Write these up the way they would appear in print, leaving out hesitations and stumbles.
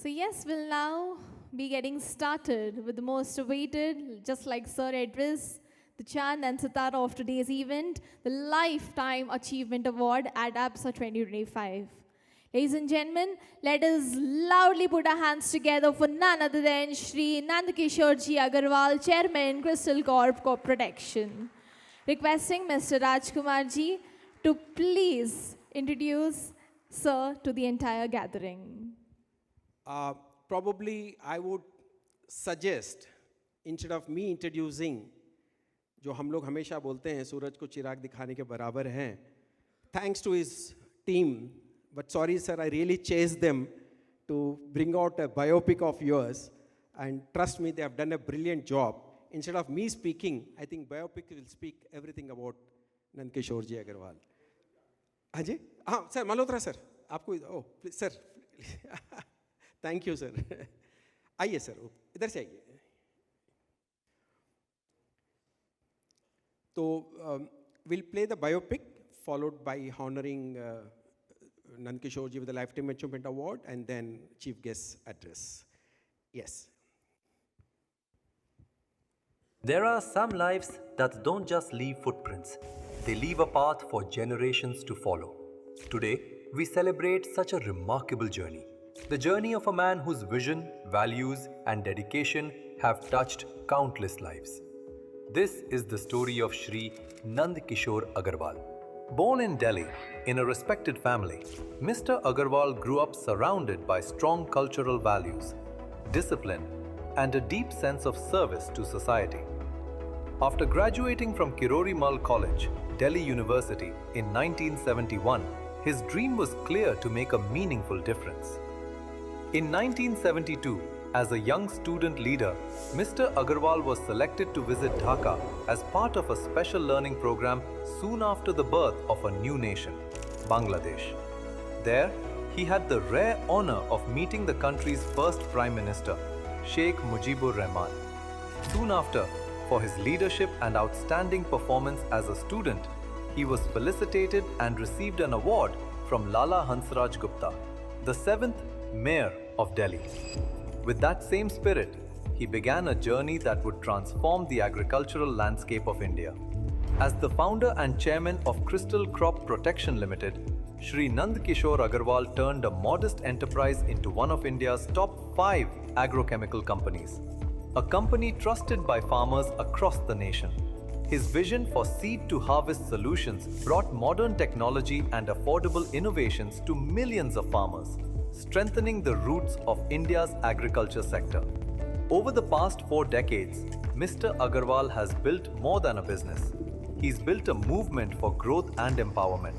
So, yes, we'll now be getting started with the most awaited, just like Sir Edris, the Chand and Sitara of today's event, the Lifetime Achievement Award at APSA 2025. Ladies and gentlemen, let us loudly put our hands together for none other than Shri Nandkishorji Agarwal, Chairman, Crystal Corp Protection. Requesting Mr. Rajkumar ji to please introduce Sir to the entire gathering. Probably I would suggest, instead of me introducing, जो हम लोग हमेशा बोलते हैं सूरज को चिराग दिखाने के बराबर हैं, thanks to his team, but sorry sir, I really chased them to bring out a biopic of yours, and trust me, they have done a brilliant job. Instead of me speaking, I think biopic will speak everything about Nandkishore ji Agarwal. हाँ जी, हाँ sir Malhotra sir, आपको ओ sir thank you sir. आइए sir, इधर से आइए. तो we'll play the biopic followed by honoring Nandkishore ji with the Lifetime Achievement Award and then Chief Guest address. Yes. There are some lives that don't just leave footprints, they leave a path for generations to follow. Today, we celebrate such a remarkable journey. The journey of a man whose vision, values, and dedication have touched countless lives. This is the story of Shri Nandkishore Agarwal. Born in Delhi, in a respected family, Mr. Agarwal grew up surrounded by strong cultural values, discipline, and a deep sense of service to society. After graduating from Kirori Mal College, Delhi University in 1971, his dream was clear to make a meaningful difference. In 1972, as a young student leader, Mr. Agarwal was selected to visit Dhaka as part of a special learning program soon after the birth of a new nation, Bangladesh. There, he had the rare honor of meeting the country's first Prime Minister, Sheikh Mujibur Rahman. Soon after, for his leadership and outstanding performance as a student, he was felicitated and received an award from Lala Hansraj Gupta, the 7th Mayor of Delhi. With that same spirit, he began a journey that would transform the agricultural landscape of India. As the founder and chairman of Crystal Crop Protection Limited, Shri Nandkishore Agarwal turned a modest enterprise into one of India's top 5 agrochemical companies, a company trusted by farmers across the nation. His vision for seed-to-harvest solutions brought modern technology and affordable innovations to millions of farmers, strengthening the roots of India's agriculture sector. Over the past 4 decades, Mr. Agarwal has built more than a business. He's built a movement for growth and empowerment.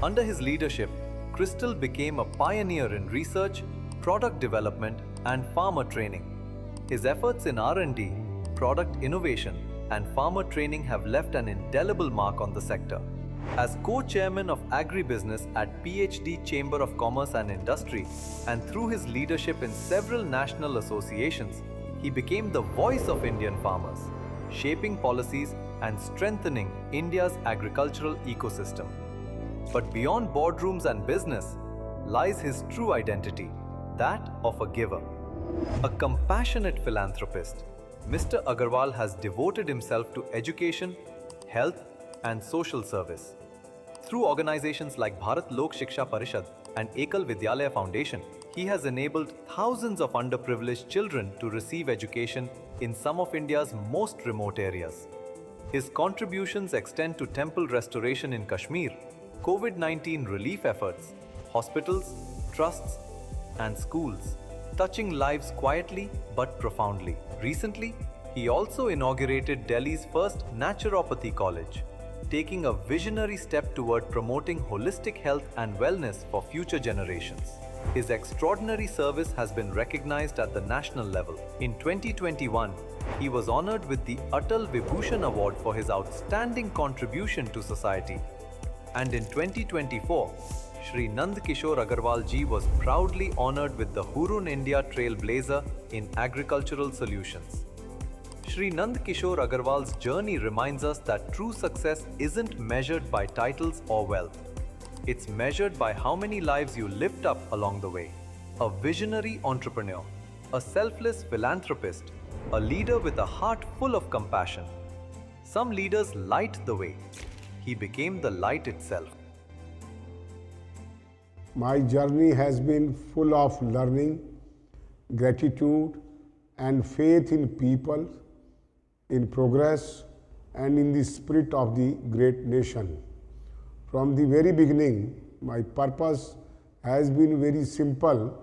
Under his leadership, Crystal became a pioneer in research, product development, and farmer training. His efforts in R&D, product innovation, and farmer training have left an indelible mark on the sector. As co-chairman of agribusiness at PhD Chamber of Commerce and Industry, and through his leadership in several national associations, he became the voice of Indian farmers, shaping policies and strengthening India's agricultural ecosystem. But beyond boardrooms and business lies his true identity, that of a giver. A compassionate philanthropist, Mr. Agarwal has devoted himself to education, health, and social service. Through organizations like Bharat Lok Shiksha Parishad and Ekal Vidyalaya Foundation, he has enabled thousands of underprivileged children to receive education in some of India's most remote areas. His contributions extend to temple restoration in Kashmir, COVID-19 relief efforts, hospitals, trusts, and schools, touching lives quietly but profoundly. Recently, he also inaugurated Delhi's first naturopathy college, taking a visionary step toward promoting holistic health and wellness for future generations. His extraordinary service has been recognized at the national level. In 2021, he was honored with the Atal Vibhushan Award for his outstanding contribution to society. And in 2024, Shri Nandkishore Agarwal ji was proudly honored with the Hurun India Trailblazer in Agricultural Solutions. Shri Nandkishore Agarwal's journey reminds us that true success isn't measured by titles or wealth. It's measured by how many lives you lift up along the way. a visionary entrepreneur, a selfless philanthropist, a leader with a heart full of compassion. Some leaders light the way. He became the light itself. My journey has been full of learning, gratitude, and faith in people, in progress, and in the spirit of the great nation. From the very beginning, my purpose has been very simple: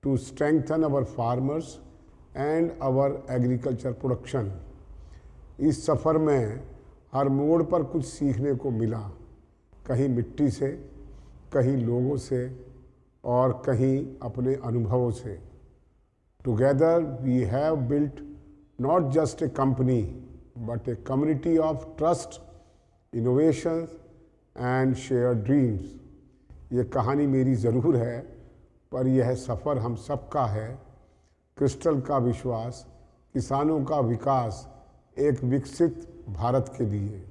to strengthen our farmers and our agriculture production. इस सफ़र में हर मोड़ पर कुछ सीखने को मिला, कहीं मिट्टी से, कहीं लोगों से और कहीं अपने अनुभवों से. Together we have built not just a company but a community of trust, innovations and shared dreams. ये कहानी मेरी ज़रूर है, पर यह सफ़र हम सबका है. क्रिस्टल का विश्वास, किसानों का विकास, एक विकसित भारत के लिए.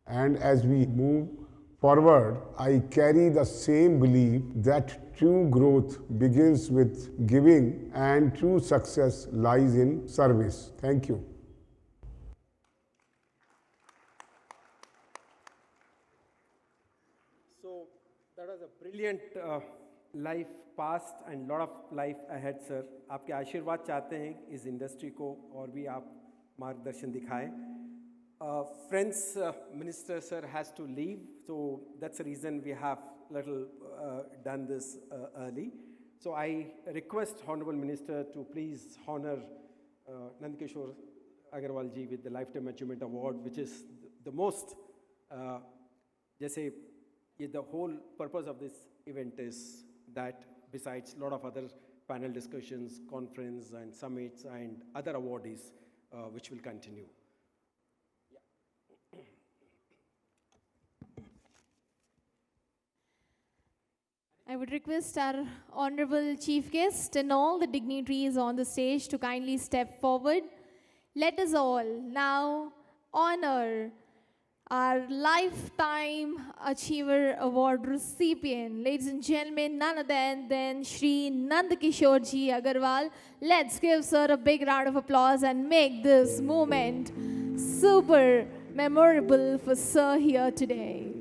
And as we move forward, I carry the same belief that true growth begins with giving and true success lies in service. Thank you. So that was a brilliant life past and lot of life ahead, sir. आपके आशीर्वाद चाहते हैं इस industry को और भी आप मार्गदर्शन दिखाएं. Friends, Minister sir has to leave, so that's the reason we have little done this early. So I request Honorable Minister to please honor Nandkishore Agarwal ji with the Lifetime Achievement Award, which is the most, जैसे the whole purpose of this event is that besides a lot of other panel discussions, conference and summits and other awardees which will continue. I would request our honorable chief guest and all the dignitaries on the stage to kindly step forward. Let us all now honor our Lifetime Achiever Award recipient, ladies and gentlemen, none other than Shri Nandkishore Ji Agarwal. Let's give sir a big round of applause and make this moment super memorable for sir here today.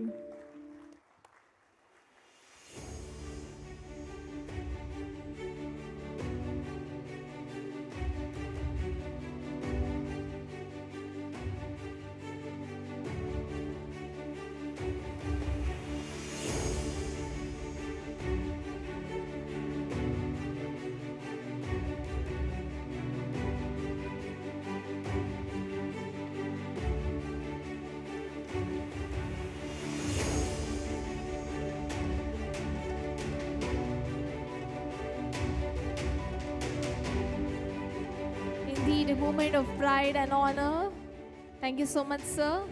Indeed, a moment of pride and honor. Thank you so much, sir.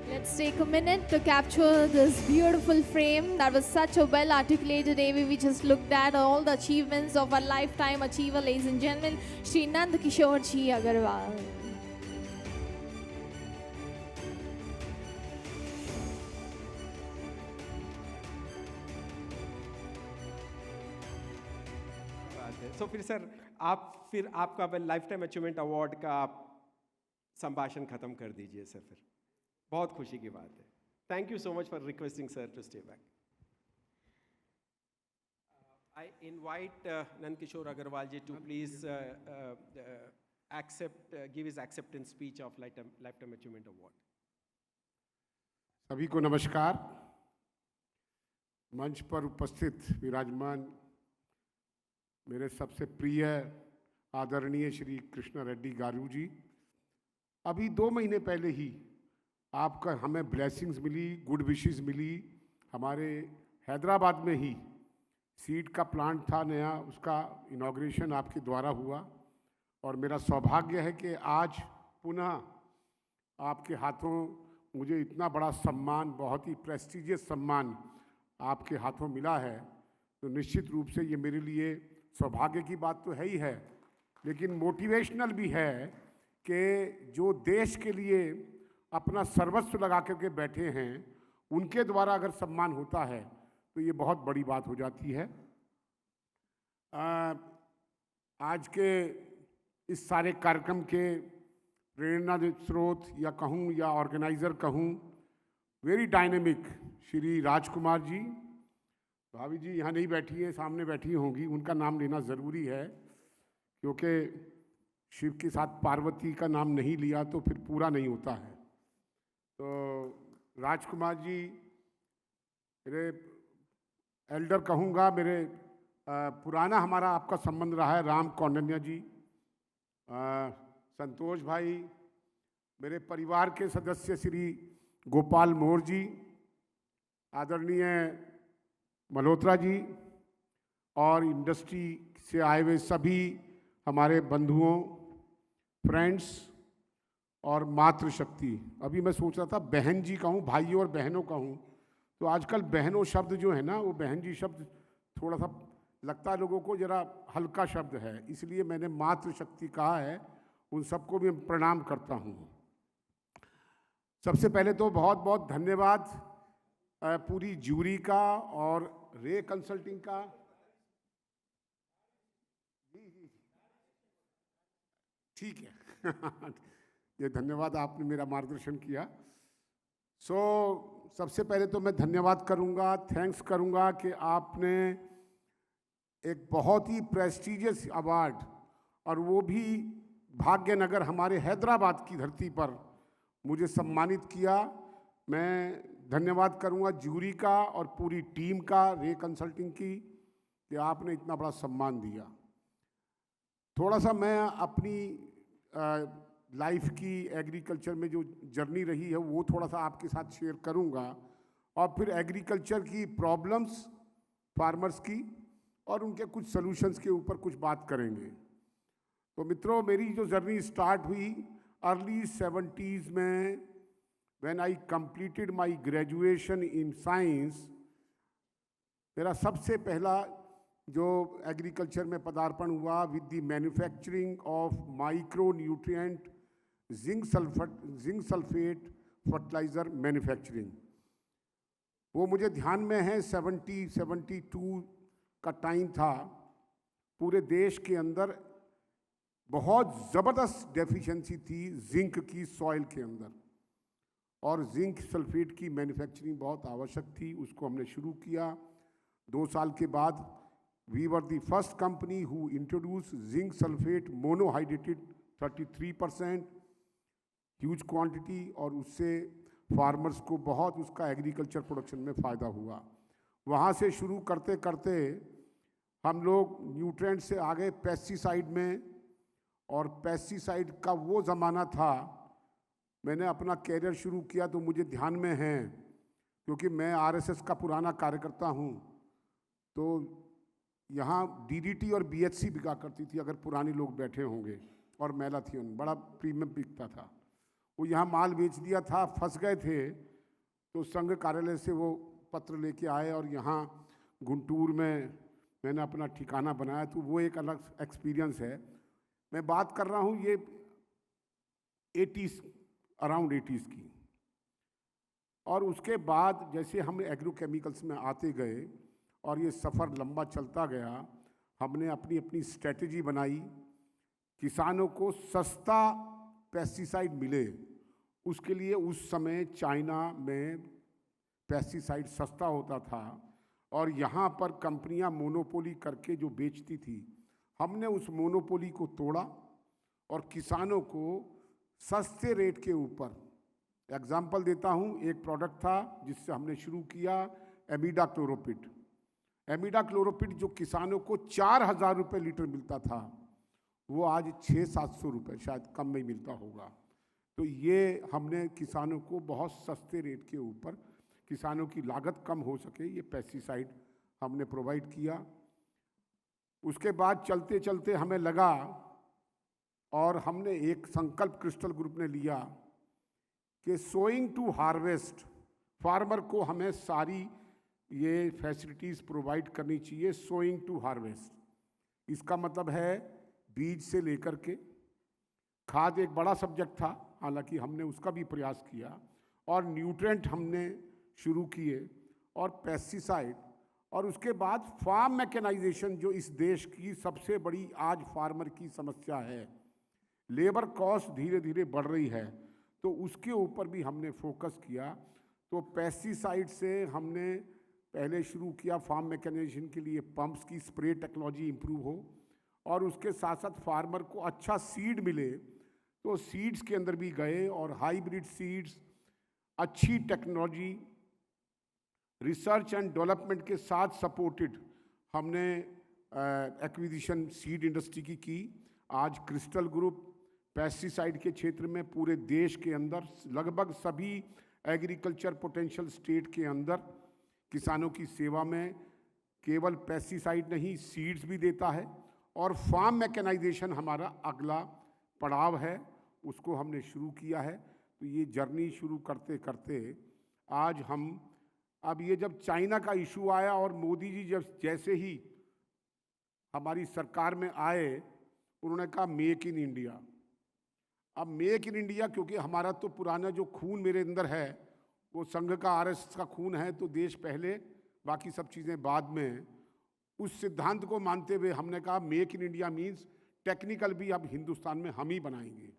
Let's take a minute to capture this beautiful frame. That was such a well articulated AV. We just looked at all the achievements of our Lifetime Achiever, ladies and gentlemen, Shri Nandkishore Ji Agarwal. तो फिर sir आपका life time achievement award का आप संभाषण खत्म कर दीजिए sir. फिर बहुत खुशी की बात है. Thank you so much for requesting sir to stay back. I invite Nandkishore Agarwal ji to please give his acceptance speech of Lifetime Achievement Award. सभी को नमस्कार. मंच पर उपस्थित विराजमान मेरे सबसे प्रिय आदरणीय श्री कृष्ण रेड्डी गारू जी, अभी 2 महीने पहले ही आपका हमें ब्लेसिंग्स मिली, गुड विशेस मिली. हमारे हैदराबाद में ही सीड का प्लांट था नया, उसका इनॉग्रेशन आपके द्वारा हुआ और मेरा सौभाग्य है कि आज पुनः आपके हाथों मुझे इतना बड़ा सम्मान, बहुत ही प्रेस्टिजियस सम्मान आपके हाथों मिला है. तो निश्चित रूप से ये मेरे लिए सौभाग्य की बात तो है ही है, लेकिन मोटिवेशनल भी है कि जो देश के लिए अपना सर्वस्व लगा करके बैठे हैं, उनके द्वारा अगर सम्मान होता है तो ये बहुत बड़ी बात हो जाती है। आज के इस सारे कार्यक्रम के प्रेरणा स्रोत या कहूँ या ऑर्गेनाइज़र कहूँ, वेरी डायनेमिक श्री राजकुमार जी, भाभी जी यहाँ नहीं बैठी हैं, सामने बैठी होंगी, उनका नाम लेना ज़रूरी है क्योंकि शिव के साथ पार्वती का नाम नहीं लिया तो फिर पूरा नहीं होता है। तो राजकुमार जी मेरे एल्डर कहूँगा, मेरे पुराना हमारा आपका संबंध रहा है। राम कौंडन्या जी, संतोष भाई, मेरे परिवार के सदस्य श्री गोपाल मोर जी, आदरणीय मल्होत्रा जी, और इंडस्ट्री से आए हुए सभी हमारे बंधुओं, फ्रेंड्स और मातृशक्ति। अभी मैं सोच रहा था बहन जी कहूँ, भाइयों और बहनों कहूँ, तो आजकल बहनों शब्द जो है ना, वो बहन जी शब्द थोड़ा सा लगता है लोगों को जरा हल्का शब्द है, इसलिए मैंने मातृशक्ति कहा है। उन सबको भी प्रणाम करता हूँ। सबसे पहले तो बहुत बहुत धन्यवाद पूरी ज्यूरी का और रे कंसल्टिंग का। ठीक है ये धन्यवाद, आपने मेरा मार्गदर्शन किया। सबसे पहले तो मैं धन्यवाद करूंगा, थैंक्स करूंगा कि आपने एक बहुत ही प्रेस्टीजियस अवार्ड, और वो भी भाग्यनगर हमारे हैदराबाद की धरती पर मुझे सम्मानित किया। मैं धन्यवाद करूंगा ज्यूरी का और पूरी टीम का, रे कंसल्टिंग की, कि आपने इतना बड़ा सम्मान दिया। थोड़ा सा मैं अपनी लाइफ की एग्रीकल्चर में जो जर्नी रही है वो थोड़ा सा आपके साथ शेयर करूंगा, और फिर एग्रीकल्चर की प्रॉब्लम्स फार्मर्स की और उनके कुछ सॉल्यूशंस के ऊपर कुछ बात करेंगे। तो मित्रों, मेरी जो जर्नी स्टार्ट हुई अर्ली 70s में, when I completed my graduation in science. मेरा सबसे पहला जो एग्रीकल्चर में पदार्पण हुआ with the manufacturing of micro nutrient zinc sulphate fertiliser manufacturing. वो मुझे ध्यान में है 72 का टाइम था। पूरे देश के अंदर बहुत ज़बरदस्त डेफिशिएंसी थी जिंक की सॉइल के अंदर, और जिंक सल्फेट की मैन्युफैक्चरिंग बहुत आवश्यक थी। उसको हमने शुरू किया। 2 साल के बाद we were the first company who introduce zinc sulphate monohydrated 33% huge quantity, और उससे फार्मर्स को बहुत उसका एग्रीकल्चर प्रोडक्शन में फ़ायदा हुआ। वहाँ से शुरू करते करते हम लोग न्यूट्रिएंट से आ गए पेस्टिसाइड में, और पेस्टिसाइड का वो ज़माना था, मैंने अपना कैरियर शुरू किया तो मुझे ध्यान में है, क्योंकि मैं आरएसएस का पुराना कार्यकर्ता हूँ, तो यहाँ डीडीटी और बीएचसी बिका करती थी, अगर पुराने लोग बैठे होंगे, और मैलाथियन बड़ा प्रीमियम बिकता था। वो यहाँ माल बेच दिया था, फंस गए थे, तो संघ कार्यालय से वो पत्र लेके आए और यहाँ गुंटूर में मैंने अपना ठिकाना बनाया। तो वो एक अलग एक्सपीरियंस है। मैं बात कर रहा हूँ ये 80s, अराउंड 80s की। और उसके बाद जैसे हम एग्रोकेमिकल्स में आते गए और ये सफ़र लंबा चलता गया, हमने अपनी अपनी स्ट्रेटजी बनाई। किसानों को सस्ता पेस्टिसाइड मिले, उसके लिए उस समय चाइना में पेस्टिसाइड सस्ता होता था, और यहाँ पर कंपनियाँ मोनोपोली करके जो बेचती थी, हमने उस मोनोपोली को तोड़ा और किसानों को सस्ते रेट के ऊपर। एग्जाम्पल देता हूँ, एक प्रोडक्ट था जिससे हमने शुरू किया, एमिडा क्लोरोपिड। एमिडा क्लोरोपिड जो किसानों को 4000 रुपये लीटर मिलता था, वो आज 600-700 रुपये, शायद कम में मिलता होगा। तो ये हमने किसानों को बहुत सस्ते रेट के ऊपर, किसानों की लागत कम हो सके, ये पेस्टिसाइड हमने प्रोवाइड किया। उसके बाद चलते चलते हमें लगा, और हमने एक संकल्प क्रिस्टल ग्रुप ने लिया कि सोइंग टू हार्वेस्ट, फार्मर को हमें सारी ये फैसिलिटीज़ प्रोवाइड करनी चाहिए। सोइंग टू हार्वेस्ट, इसका मतलब है बीज से लेकर के खाद एक बड़ा सब्जेक्ट था, हालांकि हमने उसका भी प्रयास किया, और न्यूट्रेंट हमने शुरू किए, और पेस्टिसाइड, और उसके बाद फार्म मैकेनाइजेशन, जो इस देश की सबसे बड़ी आज फार्मर की समस्या है। लेबर कॉस्ट धीरे धीरे बढ़ रही है, तो उसके ऊपर भी हमने फोकस किया। तो पेस्टिसाइड से हमने पहले शुरू किया फार्म मैकेनाइजेशन के लिए पंप्स की स्प्रे टेक्नोलॉजी इंप्रूव हो, और उसके साथ साथ फार्मर को अच्छा सीड मिले, तो सीड्स के अंदर भी गए और हाइब्रिड सीड्स, अच्छी टेक्नोलॉजी, रिसर्च एंड डेवलपमेंट के साथ सपोर्टेड हमने एक्विजिशन सीड इंडस्ट्री की। आज क्रिस्टल ग्रुप पेस्टिसाइड के क्षेत्र में पूरे देश के अंदर लगभग सभी एग्रीकल्चर पोटेंशियल स्टेट के अंदर किसानों की सेवा में केवल पेस्टिसाइड नहीं, सीड्स भी देता है, और फार्म मैकेनाइजेशन हमारा अगला पड़ाव है, उसको हमने शुरू किया है। तो ये जर्नी शुरू करते करते आज हम, अब ये जब चाइना का इशू आया और मोदी जी जब जैसे ही हमारी सरकार में आए, उन्होंने कहा मेक इन इंडिया। अब मेक इन इंडिया, क्योंकि हमारा तो पुराना जो खून मेरे अंदर है वो संघ का, आरएसएस का खून है, तो देश पहले बाकी सब चीज़ें बाद में, उस सिद्धांत को मानते हुए हमने कहा make in India means technical भी अब हिंदुस्तान में हम ही बनाएंगे।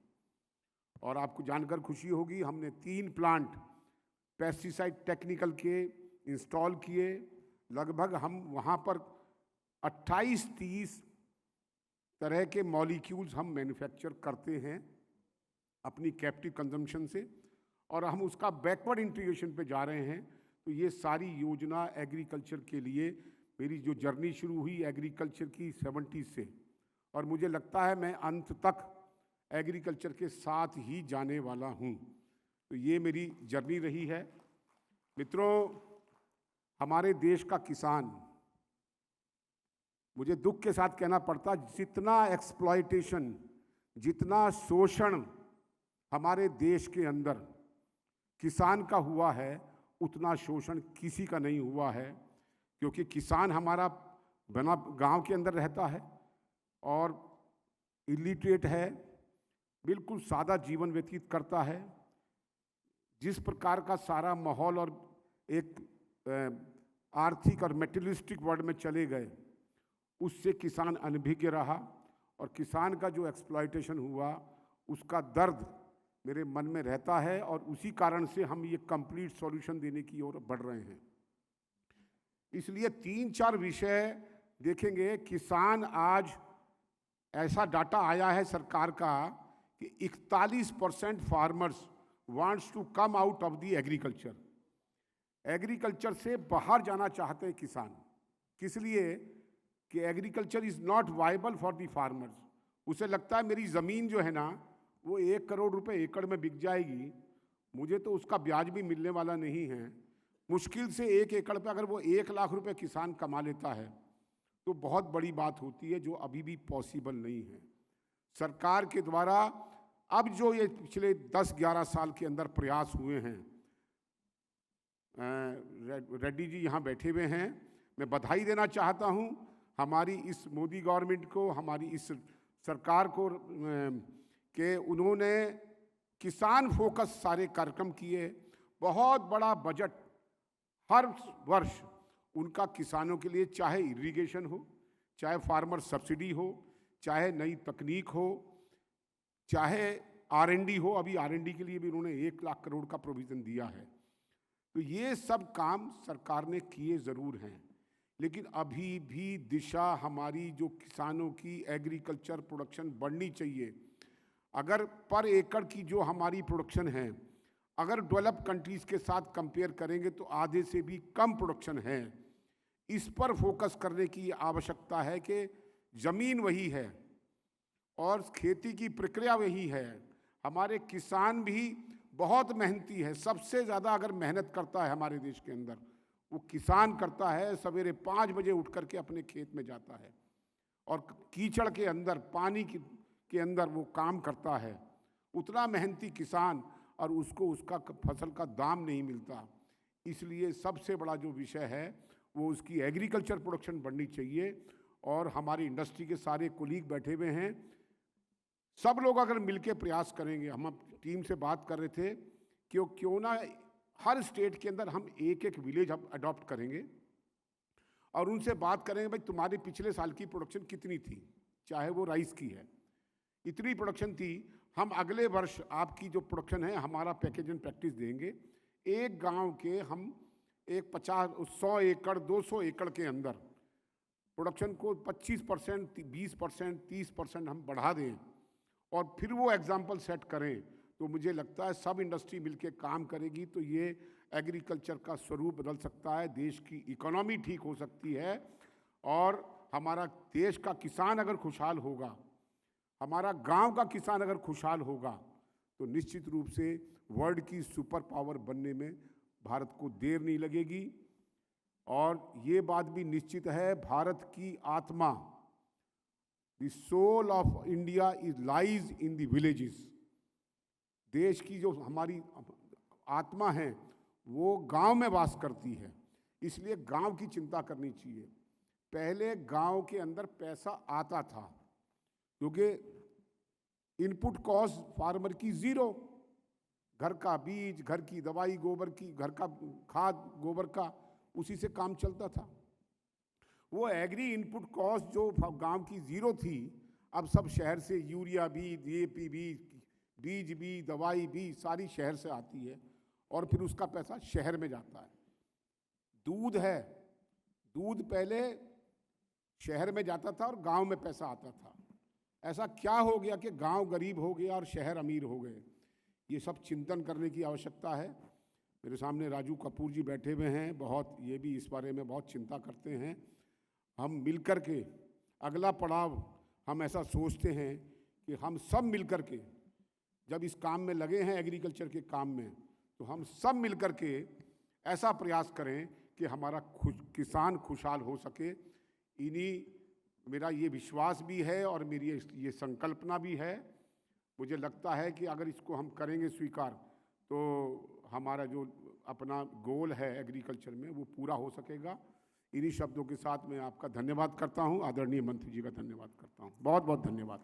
और आपको जानकर खुशी होगी, हमने 3 प्लांट पेस्टिसाइड टेक्निकल के इंस्टॉल किए। लगभग हम वहाँ पर 28-30 तरह के मॉलिक्यूल्स हम मैन्युफैक्चर करते हैं अपनी कैप्टिव कंजम्पशन से, और हम उसका बैकवर्ड इंटीग्रेशन पे जा रहे हैं। तो ये सारी योजना एग्रीकल्चर के लिए, मेरी जो जर्नी शुरू हुई एग्रीकल्चर की 70 से, और मुझे लगता है मैं अंत तक एग्रीकल्चर के साथ ही जाने वाला हूँ। तो ये मेरी जर्नी रही है। मित्रों, हमारे देश का किसान, मुझे दुख के साथ कहना पड़ता, जितना एक्सप्लॉयटेशन, जितना शोषण हमारे देश के अंदर किसान का हुआ है, उतना शोषण किसी का नहीं हुआ है। क्योंकि किसान हमारा बना गांव के अंदर रहता है और इलिटरेट है, बिल्कुल सादा जीवन व्यतीत करता है। जिस प्रकार का सारा माहौल और एक आर्थिक और मेटेरियलिस्टिक वर्ल्ड में चले गए, उससे किसान अनभिज्ञ रहा, और किसान का जो एक्सप्लॉयटेशन हुआ उसका दर्द मेरे मन में रहता है, और उसी कारण से हम ये कंप्लीट सॉल्यूशन देने की ओर बढ़ रहे हैं। इसलिए 3-4 विषय देखेंगे। किसान, आज ऐसा डाटा आया है सरकार का कि 41% farmers wants to come out of the agriculture. Agriculture से बाहर जाना चाहते हैं किसान। किस लिए? कि agriculture is not viable for the farmers. उसे लगता है मेरी ज़मीन जो है ना, वो 1 करोड़ रुपए एकड़ में बिक जाएगी, मुझे तो उसका ब्याज भी मिलने वाला नहीं है। मुश्किल से 1 एकड़ पे अगर वो 1 लाख रुपए किसान कमा लेता है तो बहुत बड़ी बात होती है, जो अभी भी पॉसिबल नहीं है। सरकार के द्वारा अब जो ये पिछले 10-11 साल के अंदर प्रयास हुए हैं, रेड्डी जी यहाँ बैठे हुए हैं, मैं बधाई देना चाहता हूँ हमारी इस मोदी गवर्नमेंट को, हमारी इस सरकार को, कि उन्होंने किसान फोकस सारे कार्यक्रम किए। बहुत बड़ा बजट हर वर्ष उनका किसानों के लिए, चाहे इरिगेशन हो, चाहे फार्मर सब्सिडी हो, चाहे नई तकनीक हो, चाहे R&D हो। अभी R&D के लिए भी उन्होंने 1 लाख करोड़ का प्रोविज़न दिया है। तो ये सब काम सरकार ने किए ज़रूर हैं, लेकिन अभी भी दिशा हमारी जो किसानों की एग्रीकल्चर प्रोडक्शन बढ़नी चाहिए। अगर पर एकड़ की जो हमारी प्रोडक्शन है, अगर डेवलप कंट्रीज़ के साथ कंपेयर करेंगे तो आधे से भी कम प्रोडक्शन है। इस पर फोकस करने की आवश्यकता है कि ज़मीन वही है और खेती की प्रक्रिया वही है। हमारे किसान भी बहुत मेहनती है। सबसे ज़्यादा अगर मेहनत करता है हमारे देश के अंदर, वो किसान करता है। सवेरे 5 बजे उठ करके अपने खेत में जाता है और कीचड़ के अंदर, पानी के अंदर वो काम करता है। उतना मेहनती किसान, और उसको उसका फसल का दाम नहीं मिलता। इसलिए सबसे बड़ा जो विषय है वो उसकी एग्रीकल्चर प्रोडक्शन बढ़नी चाहिए। और हमारी इंडस्ट्री के सारे कुलीग बैठे हुए हैं, सब लोग अगर मिलके प्रयास करेंगे, हम टीम से बात कर रहे थे कि क्यों ना हर स्टेट के अंदर हम एक एक विलेज हम अडॉप्ट करेंगे और उनसे बात करेंगे, भाई तुम्हारे पिछले साल की प्रोडक्शन कितनी थी, चाहे वो राइस की है, इतनी प्रोडक्शन थी, हम अगले वर्ष आपकी जो प्रोडक्शन है हमारा पैकेज एंड प्रैक्टिस देंगे। एक गांव के हम एक 100 एकड़ 200 एकड़ के अंदर प्रोडक्शन को 25%, 20%, 30% हम बढ़ा दें और फिर वो एग्जाम्पल सेट करें, तो मुझे लगता है सब इंडस्ट्री मिलके काम करेगी तो ये एग्रीकल्चर का स्वरूप बदल सकता है, देश की इकोनॉमी ठीक हो सकती है और हमारा देश का किसान अगर खुशहाल होगा, हमारा गांव का किसान अगर खुशहाल होगा, तो निश्चित रूप से वर्ल्ड की सुपर पावर बनने में भारत को देर नहीं लगेगी। और ये बात भी निश्चित है, भारत की आत्मा, the soul of India is lies in the villages. देश की जो हमारी आत्मा है वो गांव में वास करती है, इसलिए गांव की चिंता करनी चाहिए। पहले गांव के अंदर पैसा आता था क्योंकि इनपुट कॉस्ट फार्मर की ज़ीरो, घर का बीज, घर की दवाई, गोबर की, घर का खाद गोबर का, उसी से काम चलता था। वो एग्री इनपुट कॉस्ट जो गांव की ज़ीरो थी, अब सब शहर से यूरिया भी, DAP भी, बीज भी, दवाई भी सारी शहर से आती है और फिर उसका पैसा शहर में जाता है। दूध है, दूध पहले शहर में जाता था और गांव में पैसा आता था। ऐसा क्या हो गया कि गांव गरीब हो गया और शहर अमीर हो गए? ये सब चिंतन करने की आवश्यकता है। मेरे सामने राजू कपूर जी बैठे हुए हैं, बहुत ये भी इस बारे में बहुत चिंता करते हैं। हम मिलकर के अगला पड़ाव हम ऐसा सोचते हैं कि हम सब मिलकर के जब इस काम में लगे हैं, एग्रीकल्चर के काम में, तो हम सब मिलकर के ऐसा प्रयास करें कि हमारा किसान खुशहाल हो सके। इन्हीं मेरा ये विश्वास भी है और मेरी ये संकल्पना भी है। मुझे लगता है कि अगर इसको हम करेंगे स्वीकार, तो हमारा जो अपना गोल है एग्रीकल्चर में वो पूरा हो सकेगा। इन्हीं शब्दों के साथ मैं आपका धन्यवाद करता हूँ, आदरणीय मंत्री जी का धन्यवाद करता हूँ। बहुत बहुत धन्यवाद।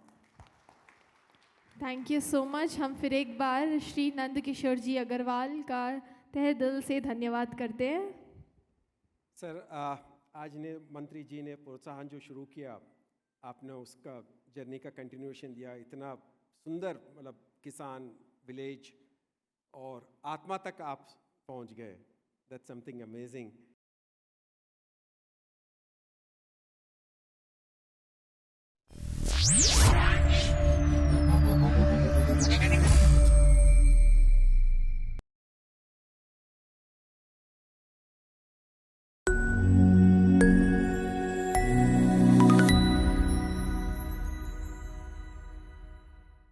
Thank you so much. हम फिर एक बार श्री नंद किशोर जी अग्रवाल का तहे दिल से धन्यवाद करते हैं। सर, आज ने मंत्री जी ने प्रोत्साहन जो शुरू किया, आपने उसका जर्नी का कंटिन्यूएशन दिया, इतना सुंदर, मतलब किसान, विलेज और आत्मा तक आप पहुंच गए। That's something amazing.